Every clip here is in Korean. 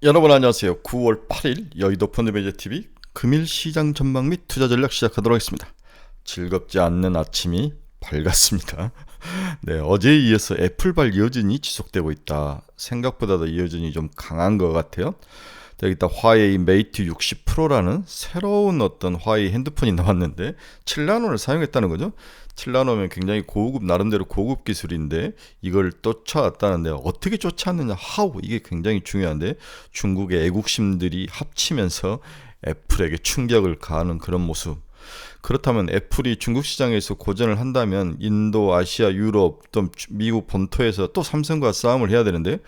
여러분 안녕하세요. 9월 8일 여의도 펀드매니저TV 금일 시장 전망 및 투자 전략 시작하도록 하겠습니다. 즐겁지 않는 아침이 밝았습니다. 네, 어제에 이어서 애플발 여진이 지속되고 있다. 생각보다도 여진이 좀 강한 것 같아요. 여기다 화웨이 메이트 60 프로라는 새로운 어떤 화웨이 핸드폰이 나왔는데 7나노를 사용했다는 거죠. 7나노면 굉장히 고급, 나름대로 고급 기술인데 이걸 쫓아왔다는데 어떻게 쫓아왔느냐, 하우, 이게 굉장히 중요한데 중국의 애국심들이 합치면서 애플에게 충격을 가하는 그런 모습. 그렇다면 애플이 중국 시장에서 고전을 한다면 인도, 아시아, 유럽, 또 미국 본토에서 또 삼성과 싸움을 해야 되는데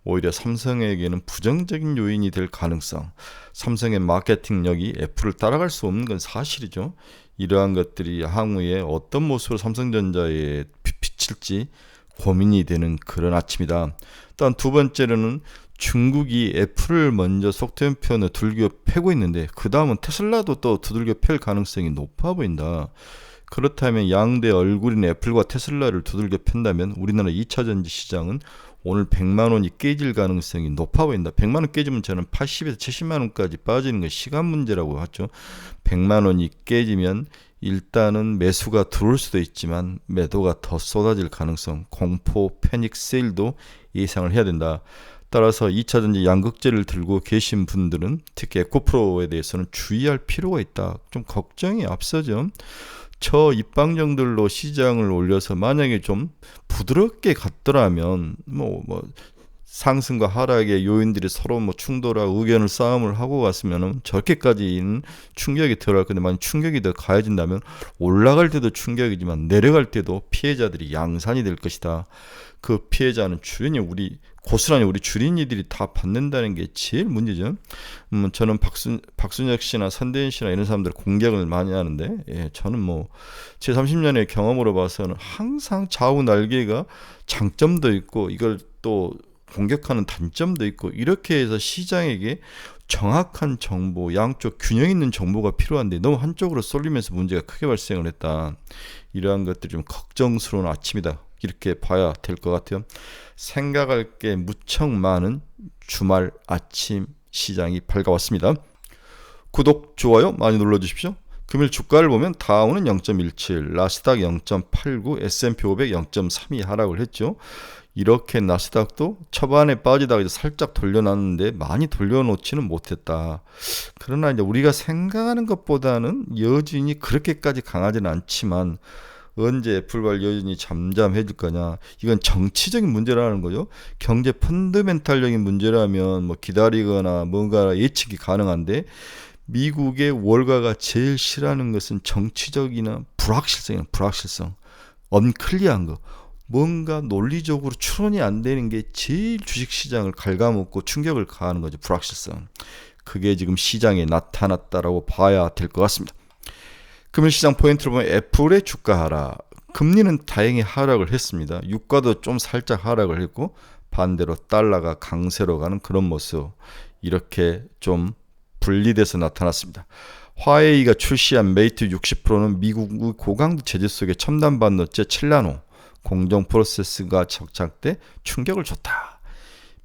오히려 삼성에게는 부정적인 요인이 될 가능성. 삼성의 마케팅력이 애플을 따라갈 수 없는 건 사실이죠. 이러한 것들이 향후에 어떤 모습으로 삼성전자에 비칠지 고민이 되는 그런 아침이다. 또한 두 번째로는 중국이 애플을 먼저 속된 표현을 두들겨 패고 있는데 그 다음은 테슬라도 또 두들겨 팰 가능성이 높아 보인다. 그렇다면 양대 얼굴인 애플과 테슬라를 두들겨 팬다면 우리나라 2차전지 시장은 오늘 100만원이 깨질 가능성이 높아 보인다. 100만원 깨지면 저는 80에서 70만원까지 빠지는 건 시간 문제라고 하죠. 100만원이 깨지면 일단은 매수가 들어올 수도 있지만 매도가 더 쏟아질 가능성, 공포, 패닉 세일도 예상을 해야 된다. 따라서 2차전지 양극재를 들고 계신 분들은 특히 에코프로에 대해서는 주의할 필요가 있다. 좀 걱정이 앞서죠. 저 입방정들로 시장을 올려서 만약에 좀 부드럽게 갔더라면 상승과 하락의 요인들이 서로 충돌하고 의견을 싸움을 하고 갔으면은 저렇게까지는 충격이 덜할 건데 만약 충격이 더 가해진다면 올라갈 때도 충격이지만 내려갈 때도 피해자들이 양산이 될 것이다. 그 피해자는 고스란히 우리 주린이들이 다 받는다는 게 제일 문제죠. 저는 박순혁 씨나 선대인 씨나 이런 사람들 공격을 많이 하는데, 저는 제 30년의 경험으로 봐서는 항상 좌우 날개가 장점도 있고 이걸 또 공격하는 단점도 있고 이렇게 해서 시장에게 정확한 정보, 양쪽 균형 있는 정보가 필요한데 너무 한쪽으로 쏠리면서 문제가 크게 발생을 했다. 이러한 것들이 좀 걱정스러운 아침이다. 이렇게 봐야 될 것 같아요. 생각할 게 무척 많은 주말 아침 시장이 밝아왔습니다. 구독, 좋아요 많이 눌러주십시오. 금일 주가를 보면 다우는 0.17, 나스닥 0.89, S&P 500 0.32 하락을 했죠. 이렇게 나스닥도 초반에 빠지다가 이제 살짝 돌려놨는데 많이 돌려놓지는 못했다. 그러나 이제 우리가 생각하는 것보다는 여진이 그렇게까지 강하지는 않지만 언제 애플발 여진이 잠잠해질 거냐, 이건 정치적인 문제라는 거죠. 경제 펀더멘탈적인 문제라면 기다리거나 뭔가 예측이 가능한데 미국의 월가가 제일 싫어하는 것은 정치적이나 불확실성, 언클리어한 거, 뭔가 논리적으로 추론이 안 되는 게 제일 주식시장을 갉아먹고 충격을 가하는 거죠. 불확실성. 그게 지금 시장에 나타났다라고 봐야 될 것 같습니다. 금일 시장 포인트로 보면 애플의 주가 하락, 금리는 다행히 하락을 했습니다. 유가도 좀 살짝 하락을 했고 반대로 달러가 강세로 가는 그런 모습, 이렇게 좀 분리돼서 나타났습니다. 화웨이가 출시한 메이트 60 프로는 미국의 고강도 재질 속에 첨단 반도체 7나노 공정 프로세스가 적착돼 충격을 줬다.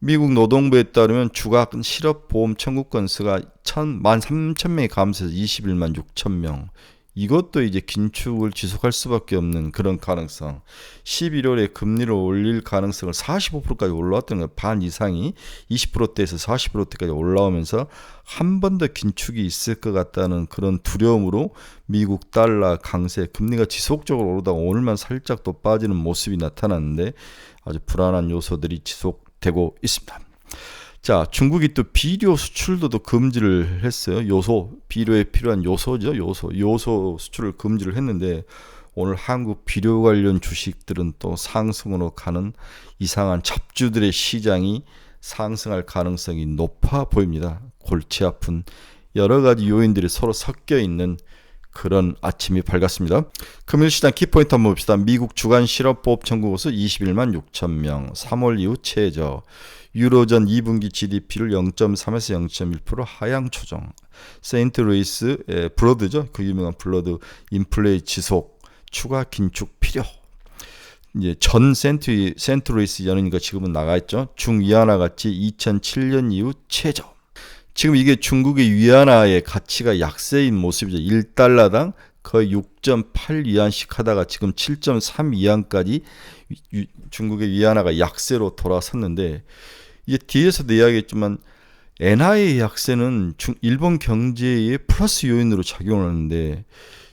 미국 노동부에 따르면 주간 실업보험 청구 건수가 13,000명이 감소해서 21만 6천 명. 이것도 이제 긴축을 지속할 수밖에 없는 그런 가능성. 11월에 금리를 올릴 가능성을 45%까지 올라왔던 거예요. 반 이상이 20%대에서 40%대까지 올라오면서 한 번 더 긴축이 있을 것 같다는 그런 두려움으로 미국 달러 강세, 금리가 지속적으로 오르다가 오늘만 살짝 또 빠지는 모습이 나타났는데 아주 불안한 요소들이 지속되고 있습니다. 자, 중국이 또 비료 수출도 금지를 했어요. 비료에 필요한 요소죠. 요소 수출을 금지를 했는데 오늘 한국 비료 관련 주식들은 또 상승으로 가는 이상한 잡주들의 시장이 상승할 가능성이 높아 보입니다. 골치 아픈 여러 가지 요인들이 서로 섞여 있는 그런 아침이 밝았습니다. 금일 시장 키포인트 한번 봅시다. 미국 주간 실업보험 청구 건수 21만 6천 명, 3월 이후 최저. 유로존 2분기 GDP를 0.3에서 0.1% 하향 조정. 세인트루이스 블러드죠. 그 유명한 블러드 인플레이 지속, 추가 긴축 필요. 이제 전 센트루이스 연은이가 지금은 나가 있죠. 중위안화 가치 2007년 이후 최저. 지금 이게 중국의 위안화의 가치가 약세인 모습이죠. 1달러당 거의 6.8위안씩 하다가 지금 7.3위안까지 중국의 위안화가 약세로 돌아섰는데, 이제 뒤에서도 이야기했지만 엔화의 약세는 일본 경제의 플러스 요인으로 작용하는데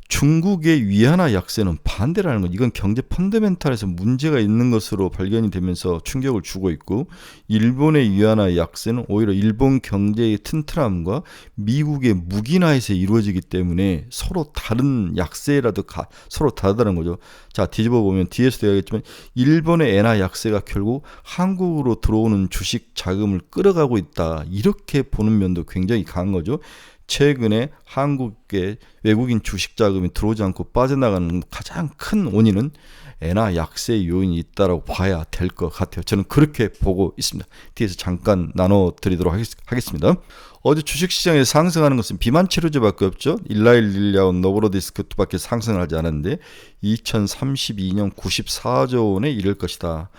중국의 위안화 약세는 반대라는 것. 이건 경제 펀더멘탈에서 문제가 있는 것으로 발견이 되면서 충격을 주고 있고, 일본의 위안화 약세는 오히려 일본 경제의 튼튼함과 미국의 무기나에서 이루어지기 때문에 서로 다른 약세라도 서로 다르다는 거죠. 자, 뒤집어 보면 뒤에서도 이야기했지만 일본의 엔화 약세가 결국 한국으로 들어오는 주식 자금을 끌어가고 있다, 이렇게 보는 면도 굉장히 강한 거죠. 최근에 한국에 외국인 주식 자금이 들어오지 않고 빠져나가는 가장 큰 원인은 엔화 약세 요인이 있다고 봐야 될 것 같아요. 저는 그렇게 보고 있습니다. 뒤에서 잠깐 나눠드리도록 하겠습니다. 어제 주식시장에 상승하는 것은 비만 치료제밖에 없죠. 일라일릴리아와 노보로디스크밖에 상승하지 않았는데 2032년 94조 원에 이를 것이다.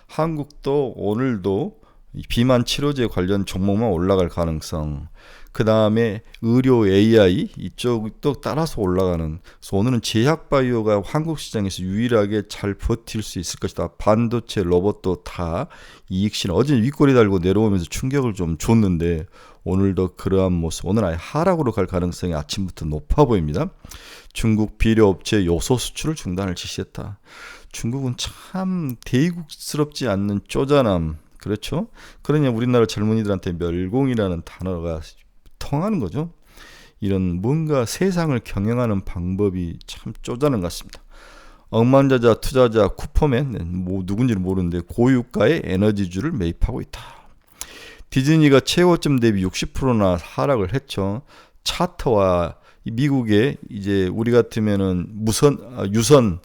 한국도 오늘도 비만 치료제 관련 종목만 올라갈 가능성, 그 다음에 의료 AI 이쪽도 따라서 올라가는. 그래서 오늘은 제약바이오가 한국 시장에서 유일하게 잘 버틸 수 있을 것이다. 반도체, 로봇도 다 이익신. 어제는 윗꼬리 달고 내려오면서 충격을 좀 줬는데 오늘도 그러한 모습. 오늘 아예 하락으로 갈 가능성이 아침부터 높아 보입니다. 중국 비료업체 요소 수출을 중단을 지시했다. 중국은 참 대국스럽지 않는 쪼잔함. 그렇죠? 그러냐 우리나라 젊은이들한테 멸공이라는 단어가 통하는 거죠. 이런 뭔가 세상을 경영하는 방법이 참 쪼잔한 것 같습니다. 억만자자 투자자 쿠퍼맨, 뭐 누군지는 모르는데 고유가의 에너지주를 매입하고 있다. 디즈니가 최고점 대비 60%나 하락을 했죠. 차터와 미국의 이제 우리 같으면은 유선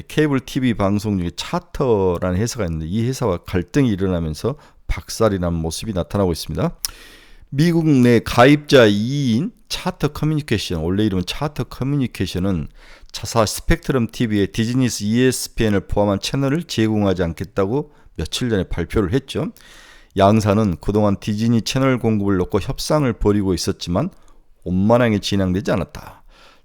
케이블 TV 방송 중에 차터라는 회사가 있는데 이 회사와 갈등이 일어나면서 박살이 난 모습이 나타나고 있습니다. 미국 내 가입자 2인 차터 커뮤니케이션, 원래 이름은 차터 커뮤니케이션은 자사 스펙트럼 TV에 디즈니스 ESPN을 포함한 채널을 제공하지 않겠다고 며칠 전에 발표를 했죠. 양사는 그동안 디즈니 채널 공급을 놓고 협상을 벌이고 있었지만 원만하게 진행되지 않았다.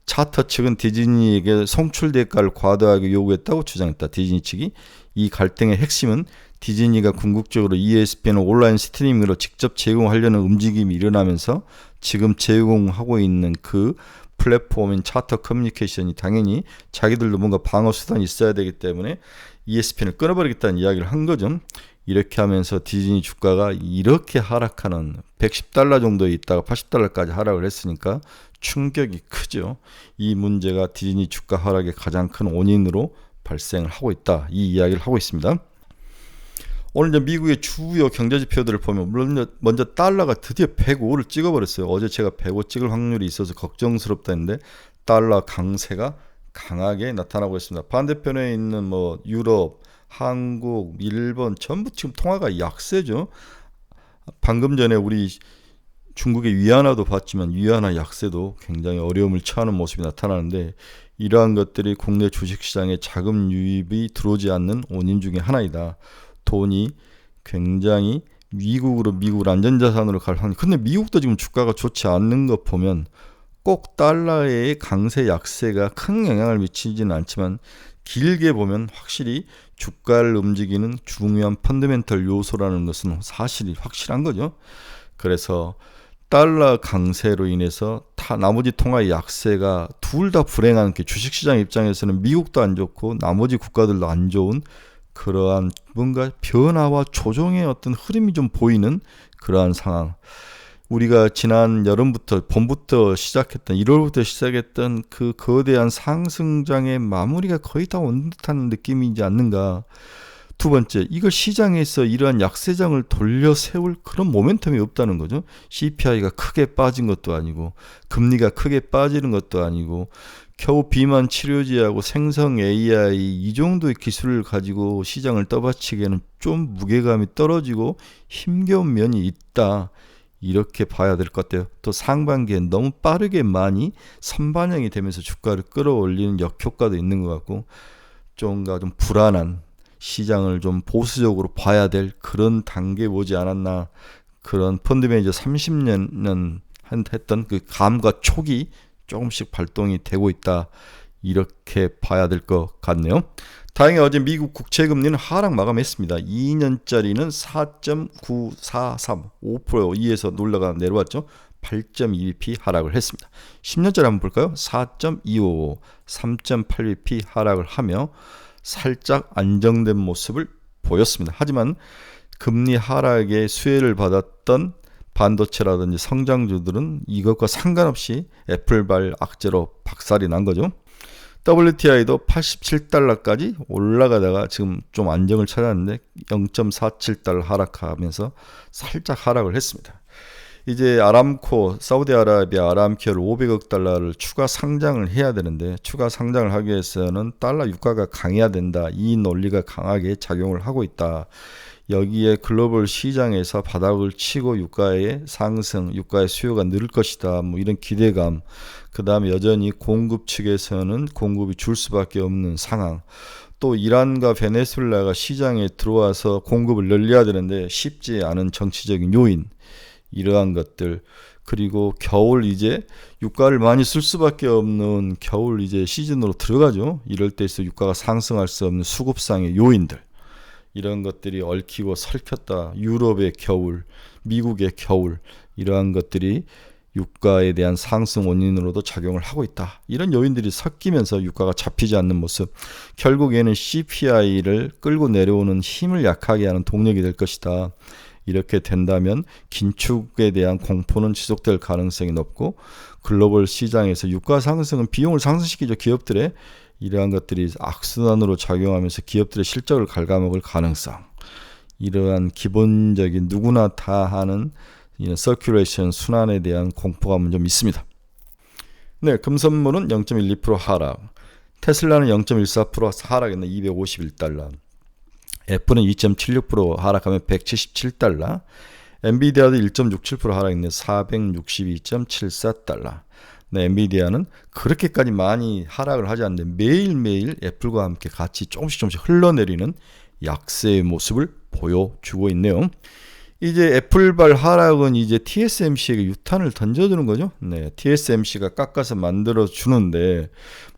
차터 측은 디즈니에게 송출 대가를 과도하게 요구했다고 주장했다. 디즈니 측이. 이 갈등의 핵심은 디즈니가 궁극적으로 ESPN을 온라인 스트리밍으로 직접 제공하려는 움직임이 일어나면서 지금 제공하고 있는 그 플랫폼인 차터 커뮤니케이션이 당연히 자기들도 뭔가 방어 수단이 있어야 되기 때문에 ESPN을 끊어버리겠다는 이야기를 한 거죠. 이렇게 하면서 디즈니 주가가 이렇게 하락하는 110달러 정도에 있다가 80달러까지 하락을 했으니까 충격이 크죠. 이 문제가 디즈니 주가 하락의 가장 큰 원인으로 발생을 하고 있다. 이 이야기를 하고 있습니다. 오늘 이제 미국의 주요 경제 지표들을 보면 먼저 달러가 드디어 105를 찍어버렸어요. 어제 제가 105 찍을 확률이 있어서 걱정스럽다 했는데 달러 강세가 강하게 나타나고 있습니다. 반대편에 있는 뭐 유럽, 한국, 일본 전부 지금 통화가 약세죠. 방금 전에 우리 중국의 위안화도 봤지만 위안화 약세도 굉장히 어려움을 처하는 모습이 나타나는데 이러한 것들이 국내 주식시장에 자금 유입이 들어오지 않는 원인 중에 하나이다. 돈이 굉장히 미국을 안전자산으로 갈 확률. 근데 미국도 지금 주가가 좋지 않는 것 보면 꼭 달러의 강세 약세가 큰 영향을 미치지는 않지만 길게 보면 확실히 주가를 움직이는 중요한 펀더멘털 요소라는 것은 사실이 확실한 거죠. 그래서 달러 강세로 인해서 나머지 통화의 약세가 둘 다 불행한 게 주식시장 입장에서는 미국도 안 좋고 나머지 국가들도 안 좋은 그러한 뭔가 변화와 조정의 어떤 흐름이 좀 보이는 그러한 상황. 우리가 지난 여름부터 봄부터 시작했던 1월부터 시작했던 그 거대한 상승장의 마무리가 거의 다 온 듯한 느낌이지 않는가. 두 번째, 이걸 시장에서 이러한 약세장을 돌려 세울 그런 모멘텀이 없다는 거죠. CPI가 크게 빠진 것도 아니고 금리가 크게 빠지는 것도 아니고 겨우 비만 치료제하고 생성 AI 이 정도의 기술을 가지고 시장을 떠받치기에는 좀 무게감이 떨어지고 힘겨운 면이 있다. 이렇게 봐야 될 것 같아요. 또 상반기에 너무 빠르게 많이 선반영이 되면서 주가를 끌어올리는 역효과도 있는 것 같고 좀 불안한 시장을 좀 보수적으로 봐야 될 그런 단계에 오지 않았나. 그런 펀드 매니저 30년 했던 그 감과 촉이 조금씩 발동이 되고 있다. 이렇게 봐야 될 것 같네요. 다행히 어제 미국 국채금리는 하락 마감했습니다. 2년짜리는 4.943, 5% 2에서 놀라가 내려왔죠. 8.2bp 하락을 했습니다. 10년짜리 한번 볼까요? 4.255, 3.8bp 하락을 하며 살짝 안정된 모습을 보였습니다. 하지만 금리 하락의 수혜를 받았던 반도체라든지 성장주들은 이것과 상관없이 애플발 악재로 박살이 난 거죠. WTI도 87달러까지 올라가다가 지금 좀 안정을 찾았는데 0.47달러 하락하면서 살짝 하락을 했습니다. 이제 아람코, 사우디아라비아 아람코를 500억 달러를 추가 상장을 해야 되는데 추가 상장을 하기 위해서는 달러 유가가 강해야 된다. 이 논리가 강하게 작용을 하고 있다. 여기에 글로벌 시장에서 바닥을 치고 유가의 상승, 유가의 수요가 늘 것이다. 뭐 이런 기대감. 그 다음에 여전히 공급 측에서는 공급이 줄 수밖에 없는 상황. 또 이란과 베네수엘라가 시장에 들어와서 공급을 늘려야 되는데 쉽지 않은 정치적인 요인. 이러한 것들. 그리고 겨울 이제 유가를 많이 쓸 수밖에 없는 겨울 이제 시즌으로 들어가죠. 이럴 때에서 유가가 상승할 수 없는 수급상의 요인들. 이런 것들이 얽히고 설켰다. 유럽의 겨울, 미국의 겨울 이러한 것들이 유가에 대한 상승 원인으로도 작용을 하고 있다. 이런 요인들이 섞이면서 유가가 잡히지 않는 모습. 결국에는 CPI를 끌고 내려오는 힘을 약하게 하는 동력이 될 것이다. 이렇게 된다면 긴축에 대한 공포는 지속될 가능성이 높고 글로벌 시장에서 유가 상승은 비용을 상승시키죠. 기업들의 이러한 것들이 악순환으로 작용하면서 기업들의 실적을 갉아먹을 가능성. 이러한 기본적인 누구나 다 하는 서큘레이션 순환에 대한 공포감은 좀 있습니다. 네, 금선물은 0.12% 하락. 테슬라는 0.14% 하락했네. 251달러. 애플은 2.76% 하락하면 177달러. 엔비디아도 1.67% 하락했네. 462.74달러. 네, 엔비디아는 그렇게까지 많이 하락을 하지 않는데 매일매일 애플과 함께 같이 조금씩 흘러내리는 약세의 모습을 보여주고 있네요. 이제 애플발 하락은 이제 TSMC에게 유탄을 던져주는 거죠. 네, TSMC가 깎아서 만들어 주는데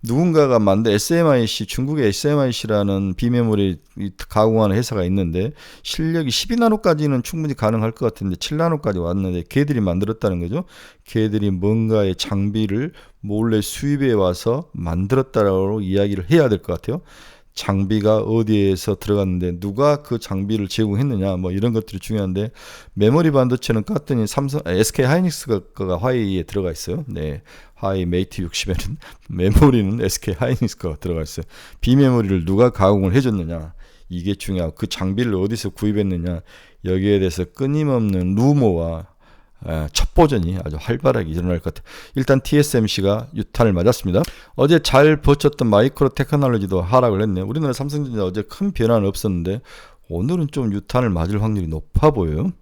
누군가가 만든 SMIC, 중국의 SMIC라는 비메모리 가공하는 회사가 있는데 실력이 12나노까지는 충분히 가능할 것 같은데 7나노까지 왔는데 걔들이 만들었다는 거죠. 걔들이 뭔가의 장비를 몰래 수입해 와서 만들었다라고 이야기를 해야 될 것 같아요. 장비가 어디에서 들어갔는데 누가 그 장비를 제공했느냐 뭐 이런 것들이 중요한데 메모리 반도체는 깠더니 SK 하이닉스가 화웨이에 들어가 있어요. 네, 화웨이 메이트 60에는 메모리는 SK 하이닉스가 들어가 있어요. 비메모리를 누가 가공을 해줬느냐 이게 중요하고 그 장비를 어디서 구입했느냐 여기에 대해서 끊임없는 루머와 첩보전이 아주 활발하게 일어날 것 같아요. 일단 TSMC가 유탄을 맞았습니다. 어제 잘 버텼던 마이크로 테크놀로지도 하락을 했네요. 우리나라 삼성전자 어제 큰 변화는 없었는데 오늘은 좀 유탄을 맞을 확률이 높아 보여요.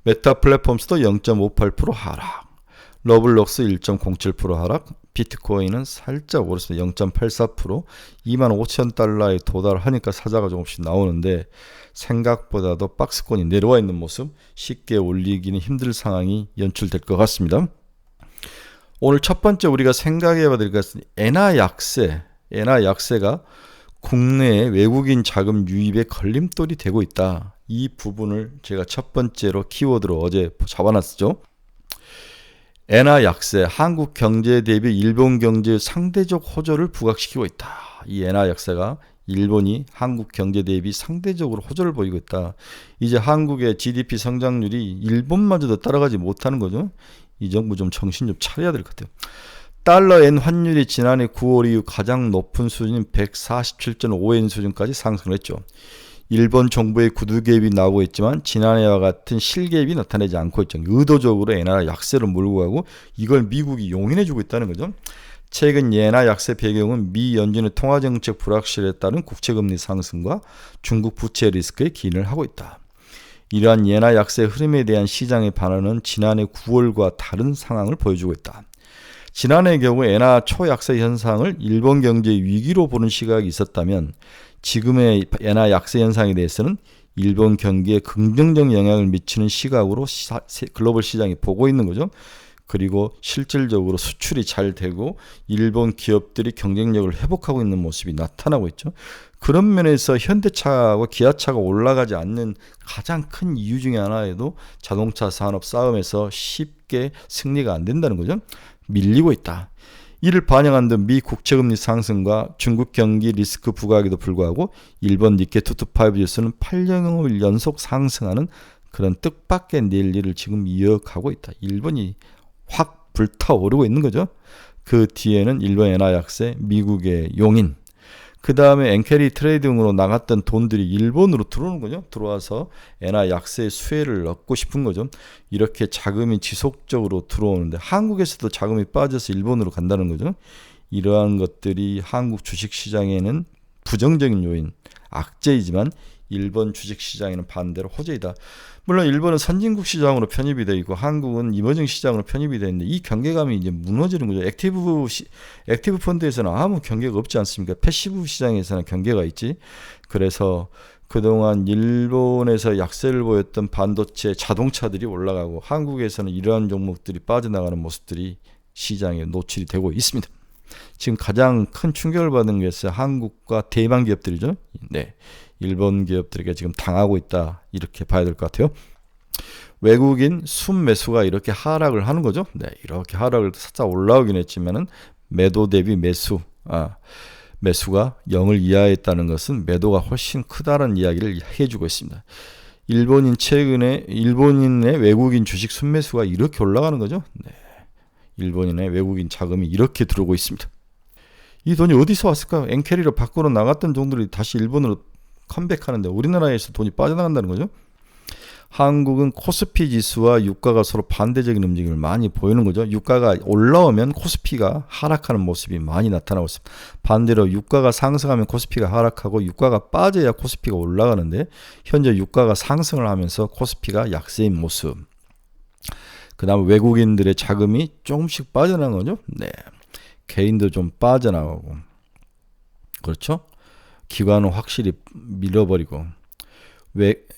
메타 플랫폼스도 0.58% 하락. 러블록스 1.07% 하락. 비트코인은 살짝 오르습니다. 0.84%. 25,000달러에 도달하니까 사자가 조금씩 나오는데 생각보다도 박스권이 내려와 있는 모습, 쉽게 올리기는 힘들 상황이 연출될 것 같습니다. 오늘 첫 번째 우리가 생각해 봐야 될 것은 엔화 약세가 국내에 외국인 자금 유입에 걸림돌이 되고 있다. 이 부분을 제가 첫 번째로 키워드로 어제 잡아놨죠. 엔화 약세, 한국 경제 대비 일본 경제의 상대적 호조를 부각시키고 있다. 이 엔화 약세가 일본이 한국 경제 대비 상대적으로 호조를 보이고 있다. 이제 한국의 GDP 성장률이 일본마저도 따라가지 못하는 거죠. 이 정부 좀 정신 좀 차려야 될 것 같아요. 달러 엔 환율이 지난해 9월 이후 가장 높은 수준인 147.5엔 수준까지 상승했죠. 일본 정부의 구두갭이 나오고 있지만 지난해와 같은 실갭이 나타나지 않고 있죠. 의도적으로 엔화 약세로 몰고 가고 이걸 미국이 용인해주고 있다는 거죠. 최근 엔화 약세 배경은 미 연준의 통화정책 불확실에 따른 국채금리 상승과 중국 부채 리스크에 기인을 하고 있다. 이러한 엔화 약세 흐름에 대한 시장의 반응은 지난해 9월과 다른 상황을 보여주고 있다. 지난해의 경우 엔화 초약세 현상을 일본 경제 위기로 보는 시각이 있었다면 지금의 엔화 약세 현상에 대해서는 일본 경기에 긍정적 영향을 미치는 시각으로 글로벌 시장이 보고 있는 거죠. 그리고 실질적으로 수출이 잘 되고 일본 기업들이 경쟁력을 회복하고 있는 모습이 나타나고 있죠. 그런 면에서 현대차하고 기아차가 올라가지 않는 가장 큰 이유 중에 하나에도 자동차 산업 싸움에서 쉽게 승리가 안 된다는 거죠. 밀리고 있다. 이를 반영한 미 국채금리 상승과 중국 경기 리스크 부각에도 불구하고 일본 니케 225 지수는 8년을 연속 상승하는 그런 뜻밖의 랠리를 지금 이어가고 있다. 일본이 확 불타오르고 있는 거죠. 그 뒤에는 일본 엔화 약세, 미국의 용인, 그 다음에 엔캐리 트레이딩으로 나갔던 돈들이 일본으로 들어오는 거죠. 들어와서 엔화 약세의 수혜를 얻고 싶은 거죠. 이렇게 자금이 지속적으로 들어오는데 한국에서도 자금이 빠져서 일본으로 간다는 거죠. 이러한 것들이 한국 주식시장에는 부정적인 요인, 악재이지만 일본 주식시장에는 반대로 호재이다. 물론 일본은 선진국 시장으로 편입이 되어 있고 한국은 이머징 시장으로 편입이 되어 있는데 이 경계감이 이제 무너지는 거죠. 액티브 펀드에서는 아무 경계가 없지 않습니까? 패시브 시장에서는 경계가 있지. 그래서 그동안 일본에서 약세를 보였던 반도체, 자동차들이 올라가고 한국에서는 이러한 종목들이 빠져나가는 모습들이 시장에 노출이 되고 있습니다. 지금 가장 큰 충격을 받은 것은 한국과 대만 기업들이죠. 네, 일본 기업들에게 지금 당하고 있다, 이렇게 봐야 될 것 같아요. 외국인 순매수가 이렇게 하락을 하는 거죠. 네, 이렇게 하락을 살짝 올라오긴 했지만은 매도 대비 매수가 0을 이하했다는 것은 매도가 훨씬 크다는 이야기를 해주고 있습니다. 일본인의 외국인 주식 순매수가 이렇게 올라가는 거죠. 네, 일본인의 외국인 자금이 이렇게 들어오고 있습니다. 이 돈이 어디서 왔을까? 엔캐리로 밖으로 나갔던 종들이 다시 일본으로 컴백하는데 우리나라에서 돈이 빠져나간다는 거죠. 한국은 코스피 지수와 유가가 서로 반대적인 움직임을 많이 보이는 거죠. 유가가 올라오면 코스피가 하락하는 모습이 많이 나타나고 있습니다. 반대로 유가가 상승하면 코스피가 하락하고 유가가 빠져야 코스피가 올라가는데 현재 유가가 상승을 하면서 코스피가 약세인 모습. 그 다음에 외국인들의 자금이 조금씩 빠져나간 거죠. 네, 개인도 좀 빠져나가고, 그렇죠? 기관은 확실히 밀어버리고,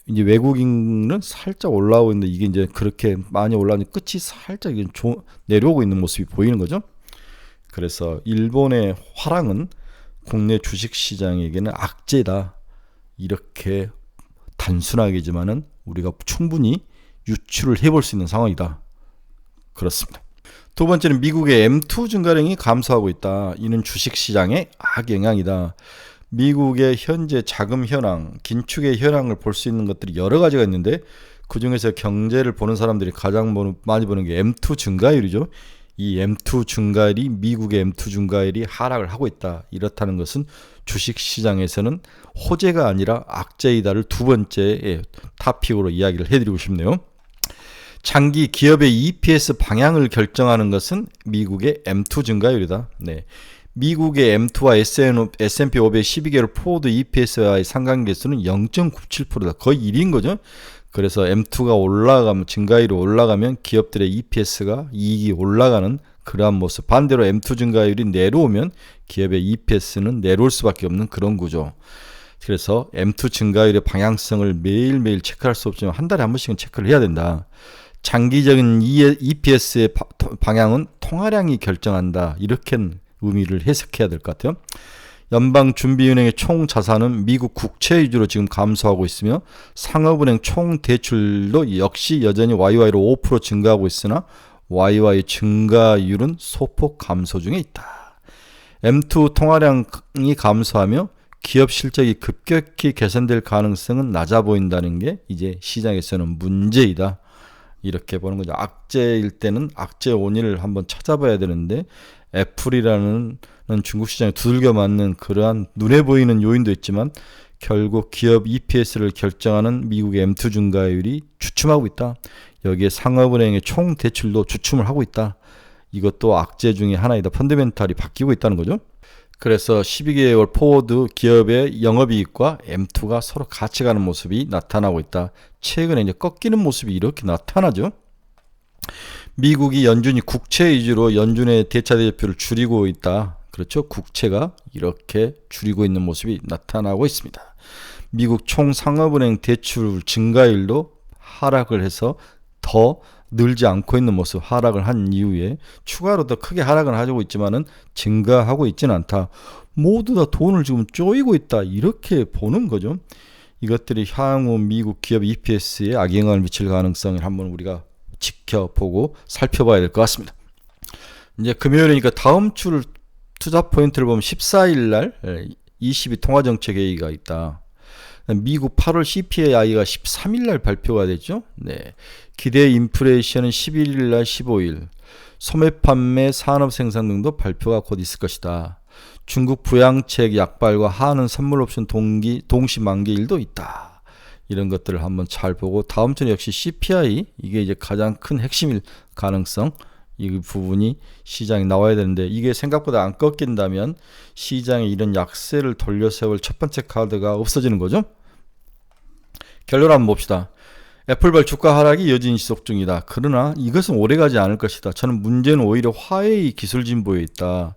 이제 외국인은 살짝 올라오고 있는데 이게 이제 그렇게 많이 올라오니 끝이 살짝 내려오고 있는 모습이 보이는 거죠. 그래서 일본의 화랑은 국내 주식시장에게는 악재다, 이렇게 단순하게지만은 우리가 충분히 유추를 해볼 수 있는 상황이다. 그렇습니다. 두 번째는 미국의 M2 증가량이 감소하고 있다. 이는 주식시장의 악영향이다. 미국의 현재 자금 현황, 긴축의 현황을 볼 수 있는 것들이 여러 가지가 있는데 그 중에서 경제를 보는 사람들이 가장 많이 보는 게 M2 증가율이죠. 이 M2 증가율이 미국의 M2 증가율이 하락을 하고 있다. 이렇다는 것은 주식시장에서는 호재가 아니라 악재이다를 두 번째 토픽으로 이야기를 해드리고 싶네요. 장기 기업의 EPS 방향을 결정하는 것은 미국의 M2 증가율이다. 네, 미국의 M2와 S&P 500 12개월 포워드 EPS와의 상관계수는 0.97%다. 거의 1인 거죠. 그래서 M2가 올라가면, 증가율이 올라가면 기업들의 EPS가, 이익이 올라가는 그러한 모습. 반대로 M2 증가율이 내려오면 기업의 EPS는 내려올 수밖에 없는 그런 구조. 그래서 M2 증가율의 방향성을 매일매일 체크할 수 없지만 한 달에 한 번씩은 체크를 해야 된다. 장기적인 EPS의 방향은 통화량이 결정한다. 이렇게 의미를 해석해야 될 것 같아요. 연방준비은행의 총 자산은 미국 국채 위주로 지금 감소하고 있으며 상업은행 총 대출도 역시 여전히 YY로 5% 증가하고 있으나 YY 증가율은 소폭 감소 중에 있다. M2 통화량이 감소하며 기업 실적이 급격히 개선될 가능성은 낮아 보인다는 게 이제 시장에서는 문제이다. 이렇게 보는 거죠. 악재일 때는 악재 원인을 한번 찾아봐야 되는데 애플이라는 중국 시장에 두들겨 맞는 그러한 눈에 보이는 요인도 있지만 결국 기업 EPS를 결정하는 미국의 M2 증가율이 주춤하고 있다. 여기에 상업은행의 총 대출도 주춤을 하고 있다. 이것도 악재 중에 하나이다. 펀더멘탈이 바뀌고 있다는 거죠. 그래서 12개월 포워드 기업의 영업이익과 M2가 서로 같이 가는 모습이 나타나고 있다. 최근에 이제 꺾이는 모습이 이렇게 나타나죠. 미국이 연준이 국채 위주로 연준의 대차 대표를 줄이고 있다. 그렇죠. 국채가 이렇게 줄이고 있는 모습이 나타나고 있습니다. 미국 총상업은행 대출 증가율도 하락을 해서 더 늘지 않고 있는 모습, 하락을 한 이후에 추가로 더 크게 하락을 하고 있지만은 증가하고 있지는 않다. 모두 다 돈을 지금 쪼이고 있다. 이렇게 보는 거죠. 이것들이 향후 미국 기업 EPS에 악영향을 미칠 가능성을 한번 우리가 지켜보고 살펴봐야 될 것 같습니다. 이제 금요일이니까 다음 주 투자 포인트를 보면 14일 날 22 통화정책회의가 있다. 미국 8월 CPI가 13일 날 발표가 되죠. 네. 기대 인플레이션은 11일 날 15일. 소매 판매, 산업 생산 등도 발표가 곧 있을 것이다. 중국 부양책 약발과 한은 선물 옵션 동시 만기일도 있다. 이런 것들을 한번 잘 보고 다음 주는 역시 CPI, 이게 이제 가장 큰 핵심일 가능성, 이 부분이 시장에 나와야 되는데 이게 생각보다 안 꺾인다면 시장에 이런 약세를 돌려세울 첫 번째 카드가 없어지는 거죠. 결론 한번 봅시다. 애플발 주가 하락이 여전히 지속 중이다. 그러나 이것은 오래가지 않을 것이다. 저는 문제는 오히려 화웨이 기술 진보에 있다.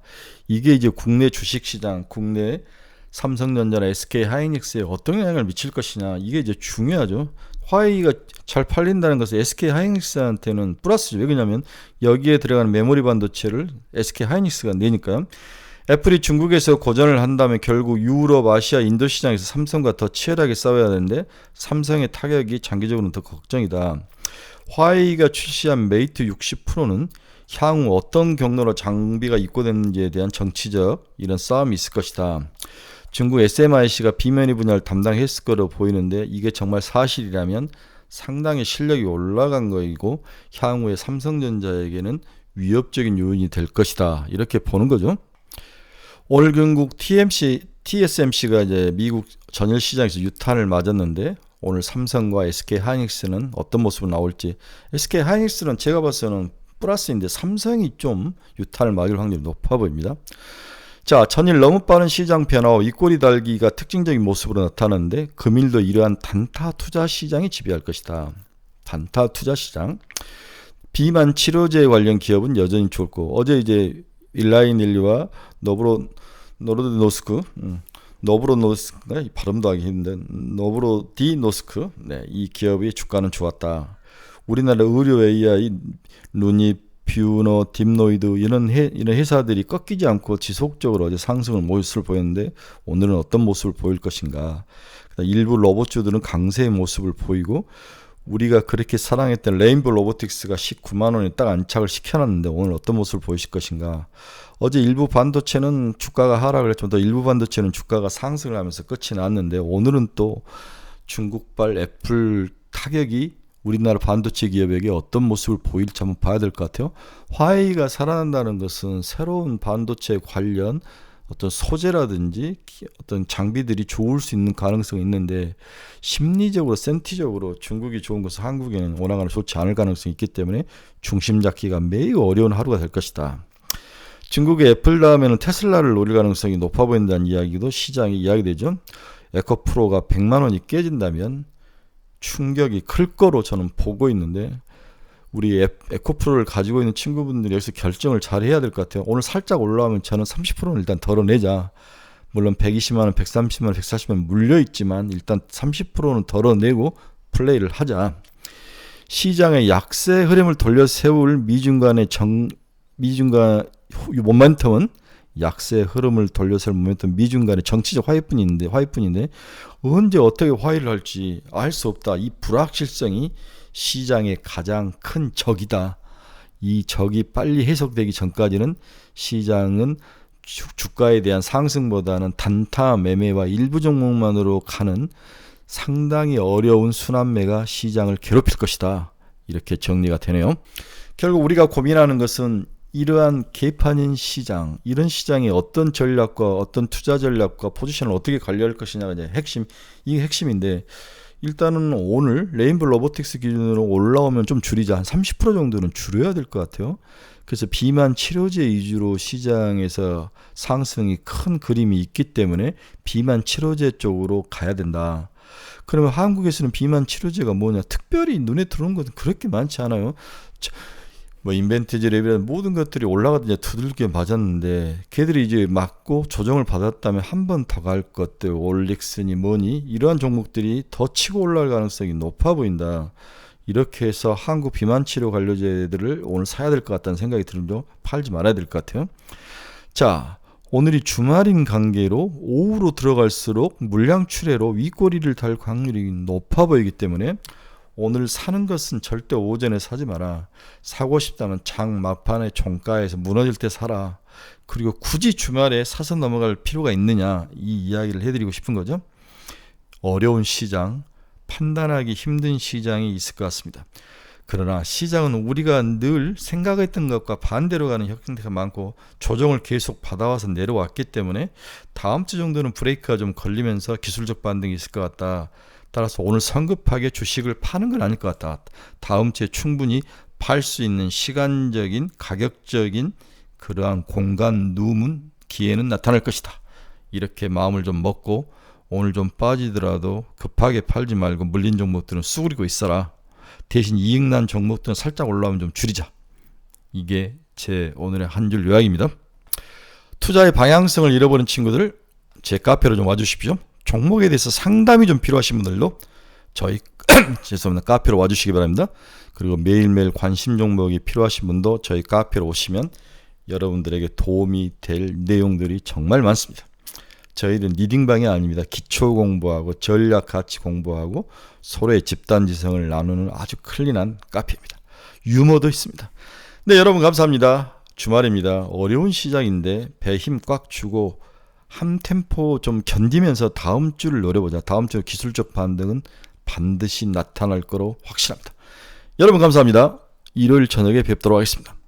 이게 이제 국내 주식시장, 국내 삼성전자나 SK하이닉스에 어떤 영향을 미칠 것이냐. 이게 이제 중요하죠. 화웨이가 잘 팔린다는 것은 SK하이닉스한테는 플러스죠. 왜 그러냐면 여기에 들어가는 메모리 반도체를 SK하이닉스가 내니까요. 애플이 중국에서 고전을 한다면 결국 유럽, 아시아, 인도 시장에서 삼성과 더 치열하게 싸워야 하는데 삼성의 타격이 장기적으로는 더 걱정이다. 화웨이가 출시한 메이트 60 프로는 향후 어떤 경로로 장비가 입고되는지에 대한 정치적 이런 싸움이 있을 것이다. 중국 SMIC가 비메모리 분야를 담당했을 거로 보이는데 이게 정말 사실이라면 상당히 실력이 올라간 거이고 향후에 삼성전자에게는 위협적인 요인이 될 것이다. 이렇게 보는 거죠. 오늘 결국 TSMC가 이제 미국 전일 시장에서 유탄을 맞았는데 오늘 삼성과 SK하이닉스는 어떤 모습으로 나올지. SK하이닉스는 제가 봐서는 플러스인데 삼성이 좀 유탄을 맞을 확률이 높아 보입니다. 자, 전일 너무 빠른 시장 변화와 윗꼬리 달기가 특징적인 모습으로 나타나는데 금일도 이러한 단타 투자 시장이 지배할 것이다. 단타 투자 시장. 비만 치료제 관련 기업은 여전히 좋고 어제 이제 일라이닐리와 노브로디노스크 발음도 하기 힘든 노브로디노스크, 네, 이 기업의 주가는 좋았다. 우리나라 의료 AI, 루니, 뷰너, 딥노이드 이런 회사들이 꺾이지 않고 지속적으로 어제 상승을 모습을 보였는데 오늘은 어떤 모습을 보일 것인가. 일부 로봇주들은 강세의 모습을 보이고 우리가 그렇게 사랑했던 레인보우 로보틱스가 19만 원에 딱 안착을 시켜놨는데 오늘 어떤 모습을 보이실 것인가. 어제 일부 반도체는 주가가 하락을 했지만 또 일부 반도체는 주가가 상승을 하면서 끝이 났는데 오늘은 또 중국발 애플 타격이 우리나라 반도체 기업에게 어떤 모습을 보일지 한번 봐야 될 것 같아요. 화웨이가 살아난다는 것은 새로운 반도체 관련 어떤 소재라든지 어떤 장비들이 좋을 수 있는 가능성이 있는데 심리적으로 센티적으로 중국이 좋은 것은 한국에는 원활하게 좋지 않을 가능성이 있기 때문에 중심 잡기가 매우 어려운 하루가 될 것이다. 중국의 애플 다음에는 테슬라를 노릴 가능성이 높아 보인다는 이야기도 시장에 이야기되죠. 에코프로가 100만 원이 깨진다면 충격이 클 거로 저는 보고 있는데 우리 에코프로를 가지고 있는 친구분들이 여기서 결정을 잘 해야 될 것 같아요. 오늘 살짝 올라오면 저는 30%는 일단 덜어내자. 물론 120만 원, 130만 원, 140만 원 물려있지만 일단 30%는 덜어내고 플레이를 하자. 시장의 약세 흐름을 돌려 세울 미중 간의 모멘텀은 약세 흐름을 돌려 세울 모멘텀 미중 간의 정치적 화해뿐인데 언제 어떻게 화해를 할지 알 수 없다. 이 불확실성이 시장의 가장 큰 적이다. 이 적이 빨리 해석되기 전까지는 시장은 주가에 대한 상승보다는 단타 매매와 일부 종목만으로 가는 상당히 어려운 순환매가 시장을 괴롭힐 것이다. 이렇게 정리가 되네요. 결국 우리가 고민하는 것은 이러한 개판인 시장, 이런 시장에 어떤 전략과 어떤 투자 전략과 포지션을 어떻게 관리할 것이냐가 이제 이게 핵심인데 일단은 오늘 레인보우 로보틱스 기준으로 올라오면 좀 줄이자. 한 30% 정도는 줄여야 될 것 같아요. 그래서 비만 치료제 위주로 시장에서 상승이 큰 그림이 있기 때문에 비만 치료제 쪽으로 가야 된다. 그러면 한국에서는 비만 치료제가 뭐냐? 특별히 눈에 들어오는 것은 그렇게 많지 않아요. 뭐 인벤티지 랩이라든 모든 것들이 올라가든지 두들겨 맞았는데 걔들이 이제 맞고 조정을 받았다면 한 번 더 갈 것들 올릭스니 뭐니 이러한 종목들이 더 치고 올라갈 가능성이 높아 보인다. 이렇게 해서 한국 비만치료 관료제들을 오늘 사야 될 것 같다는 생각이 들죠. 팔지 말아야 될 것 같아요. 자, 오늘이 주말인 관계로 오후로 들어갈수록 물량 출회로 윗꼬리를 달 확률이 높아 보이기 때문에 오늘 사는 것은 절대 오전에 사지 마라. 사고 싶다면 장 막판에 종가에서 무너질 때 사라. 그리고 굳이 주말에 사서 넘어갈 필요가 있느냐, 이 이야기를 해드리고 싶은 거죠. 어려운 시장, 판단하기 힘든 시장이 있을 것 같습니다. 그러나 시장은 우리가 늘 생각했던 것과 반대로 가는 형태가 많고 조정을 계속 받아와서 내려왔기 때문에 다음 주 정도는 브레이크가 좀 걸리면서 기술적 반등이 있을 것 같다. 따라서 오늘 성급하게 주식을 파는 건 아닐 것 같다. 다음 주에 충분히 팔 수 있는 시간적인 가격적인 그러한 공간 누문 기회는 나타날 것이다. 이렇게 마음을 좀 먹고 오늘 좀 빠지더라도 급하게 팔지 말고 물린 종목들은 쑥그리고 있어라. 대신 이익난 종목들은 살짝 올라오면 좀 줄이자. 이게 제 오늘의 한 줄 요약입니다. 투자의 방향성을 잃어버린 친구들 제 카페로 좀 와주십시오. 종목에 대해서 상담이 좀 필요하신 분들도 저희 죄송합니다. 카페로 와주시기 바랍니다. 그리고 매일매일 관심 종목이 필요하신 분도 저희 카페로 오시면 여러분들에게 도움이 될 내용들이 정말 많습니다. 저희는 리딩방이 아닙니다. 기초 공부하고 전략 같이 공부하고 서로의 집단지성을 나누는 아주 클린한 카페입니다. 유머도 있습니다. 네, 여러분 감사합니다. 주말입니다. 어려운 시장인데 배 힘 꽉 주고 한 템포 좀 견디면서 다음 주를 노려보자. 다음 주 기술적 반등은 반드시 나타날 거로 확실합니다. 여러분 감사합니다. 일요일 저녁에 뵙도록 하겠습니다.